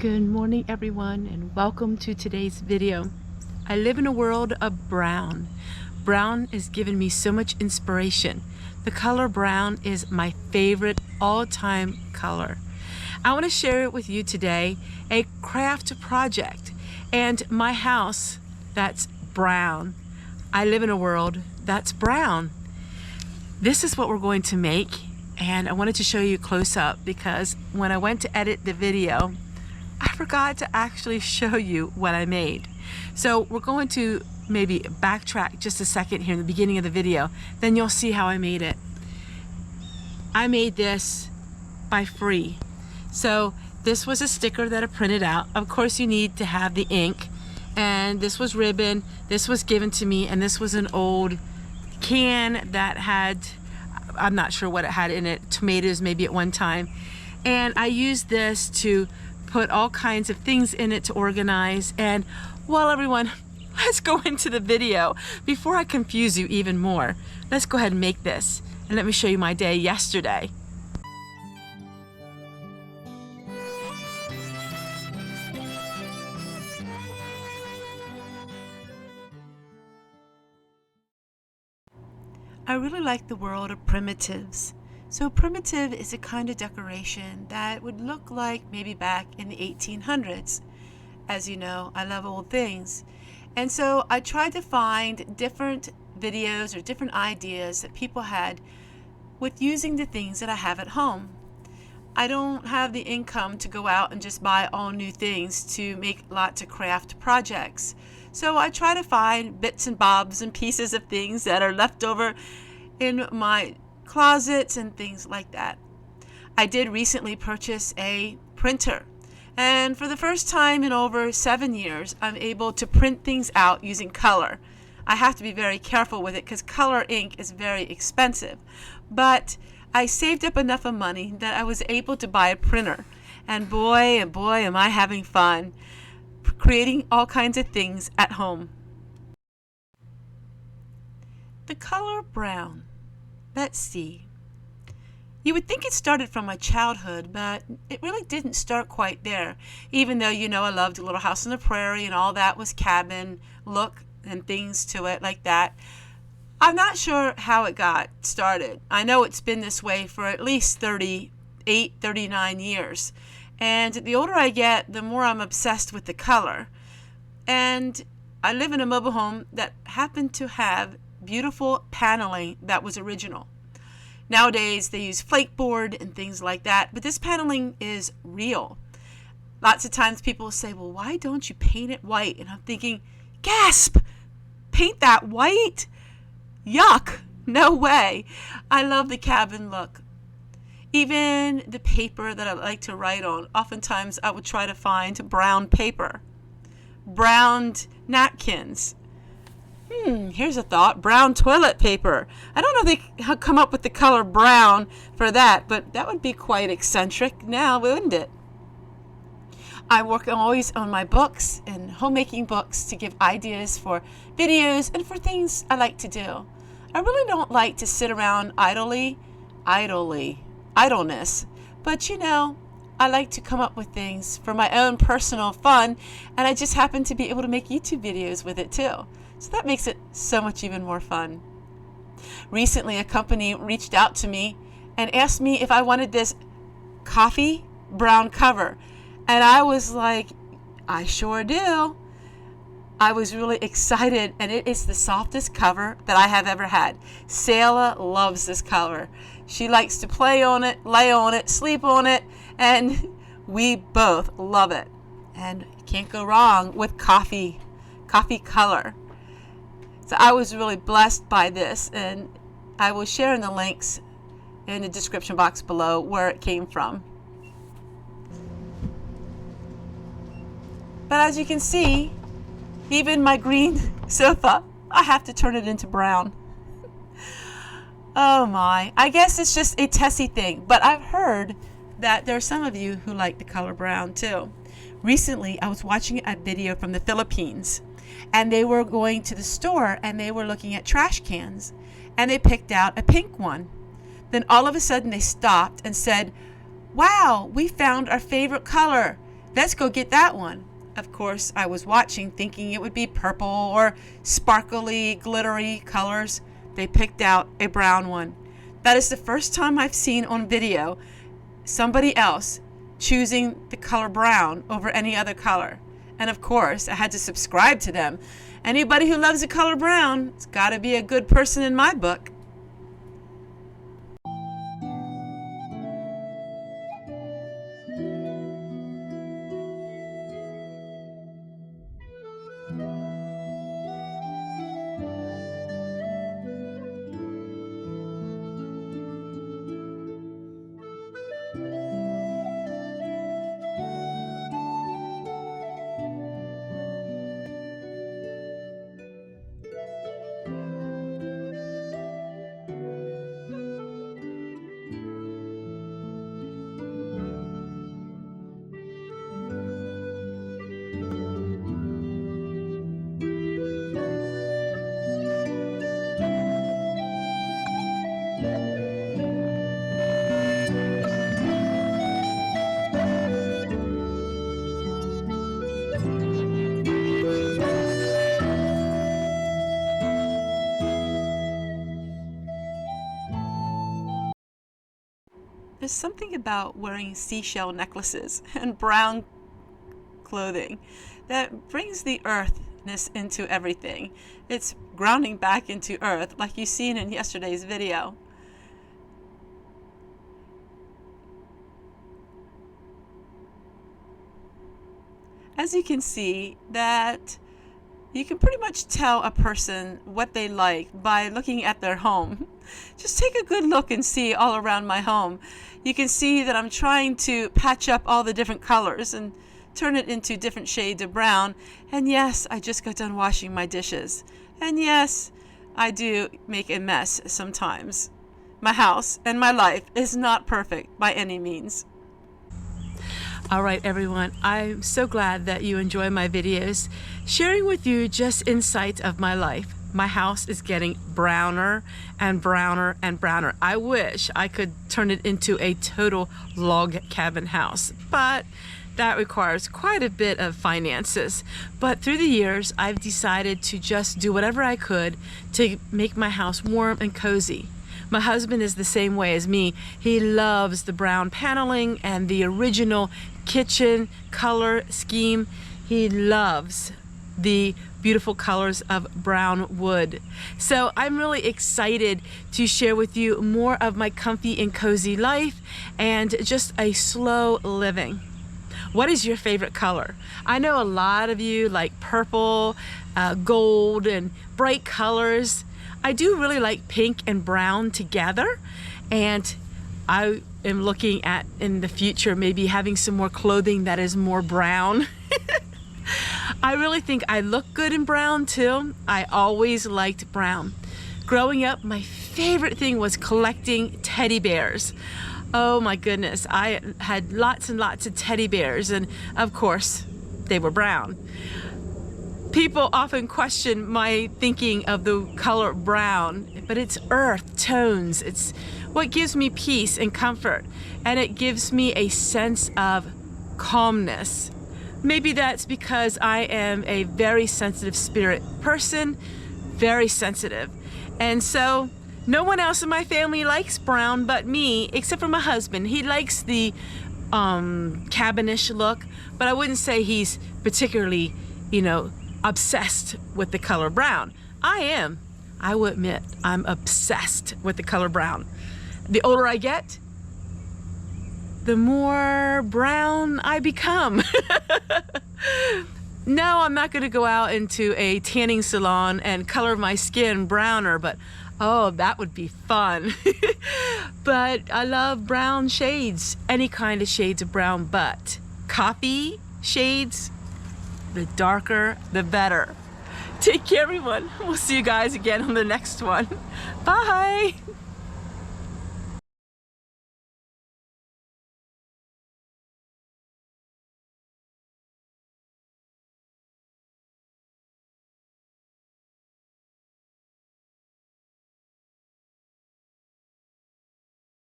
Good morning everyone, and welcome to today's video. I live in a world of brown. Brown has given me so much inspiration. The color brown is my favorite all-time color. I want to share it with you today, a craft project and my house that's brown. I live in a world that's brown. This is what we're going to make, and I wanted to show you close up because when I went to edit the video I forgot to actually show you what I made. So we're going to maybe backtrack just a second here in the beginning of the video, then you'll see how I made it. I made this by free. So this was a sticker that I printed out. Of course you need to have the ink, and this was ribbon, this was given to me, and this was an old can that had, I'm not sure what it had in it, tomatoes maybe at one time. And I used this to put all kinds of things in it to organize. And well, everyone, let's go into the video. Before I confuse you even more, let's go ahead and make this, and let me show you my day yesterday. I really like the world of primitives. So primitive is a kind of decoration that would look like maybe back in the 1800s. As you know, I love old things. And so I tried to find different videos or different ideas that people had with using the things that I have at home. I don't have the income to go out and just buy all new things to make lots of craft projects. So I try to find bits and bobs and pieces of things that are left over in my closets and things like that. I did recently purchase a printer, and for the first time in over 7 years I'm able to print things out using color. I have to be very careful with it because color ink is very expensive, but I saved up enough of money that I was able to buy a printer, and boy am I having fun creating all kinds of things at home. The color brown. Let's see. You would think it started from my childhood, but it really didn't start quite there. Even though, you know, I loved Little House on the Prairie and all that was cabin look and things to it like that. I'm not sure how it got started. I know it's been this way for at least 38, 39 years. And the older I get, the more I'm obsessed with the color. And I live in a mobile home that happened to have beautiful paneling that was original. Nowadays they use flake board and things like that, but this paneling is real. Lots of times people say, well, why don't you paint it white? And I'm thinking, gasp, paint that white? Yuck, no way. I love the cabin look. Even the paper that I like to write on, oftentimes I would try to find brown paper, browned napkins. Here's a thought, brown toilet paper. I don't know if they come up with the color brown for that, but that would be quite eccentric now, wouldn't it? I work always on my books and homemaking books to give ideas for videos and for things I like to do. I really don't like to sit around idleness, but you know, I like to come up with things for my own personal fun, and I just happen to be able to make YouTube videos with it too. So that makes it so much even more fun. Recently, a company reached out to me and asked me if I wanted this coffee brown cover. And I was like, I sure do. I was really excited, and it is the softest cover that I have ever had. Selah loves this cover. She likes to play on it, lay on it, sleep on it, and we both love it. And you can't go wrong with coffee color. So I was really blessed by this, and I will share in the links in the description box below where it came from. But as you can see, even my green sofa, I have to turn it into brown. Oh my, I guess it's just a Tessie thing, but I've heard that there are some of you who like the color brown too. Recently, I was watching a video from the Philippines, and they were going to the store and they were looking at trash cans, and they picked out a pink one. Then all of a sudden they stopped and said, wow, we found our favorite color. Let's go get that one. Of course, I was watching thinking it would be purple or sparkly, glittery colors. They picked out a brown one. That is the first time I've seen on video somebody else choosing the color brown over any other color. And of course, I had to subscribe to them. Anybody who loves the color brown, it's got to be a good person in my book. There's something about wearing seashell necklaces and brown clothing that brings the earthness into everything. It's grounding back into earth, like you've seen in yesterday's video. As you can see, that you can pretty much tell a person what they like by looking at their home. Just take a good look and see all around my home. You can see that I'm trying to patch up all the different colors and turn it into different shades of brown. And yes, I just got done washing my dishes. And yes, I do make a mess sometimes. My house and my life is not perfect by any means. All right, everyone, I'm so glad that you enjoy my videos, sharing with you just insights of my life. My house is getting browner and browner and browner. I wish I could turn it into a total log cabin house, but that requires quite a bit of finances. But through the years, I've decided to just do whatever I could to make my house warm and cozy. My husband is the same way as me. He loves the brown paneling and the original kitchen color scheme. He loves the beautiful colors of brown wood. So I'm really excited to share with you more of my comfy and cozy life and just a slow living. What is your favorite color? I know a lot of you like purple, gold, and bright colors. I do really like pink and brown together, and I am looking at in the future maybe having some more clothing that is more brown. I really think I look good in brown too. I always liked brown. Growing up, my favorite thing was collecting teddy bears. Oh my goodness, I had lots and lots of teddy bears, and of course, they were brown. People often question my thinking of the color brown, but it's earth tones. It's what gives me peace and comfort, and it gives me a sense of calmness. Maybe that's because I am a very sensitive spirit person, very sensitive. And so no one else in my family likes brown but me, except for my husband. He likes the cabinish look, but I wouldn't say he's particularly, obsessed with the color brown. I am. I will admit, I'm obsessed with the color brown. The older I get, the more brown I become. No, I'm not going to go out into a tanning salon and color my skin browner, but oh, that would be fun. But I love brown shades, any kind of shades of brown, but coffee shades, the darker, the better. Take care, everyone. We'll see you guys again on the next one. Bye.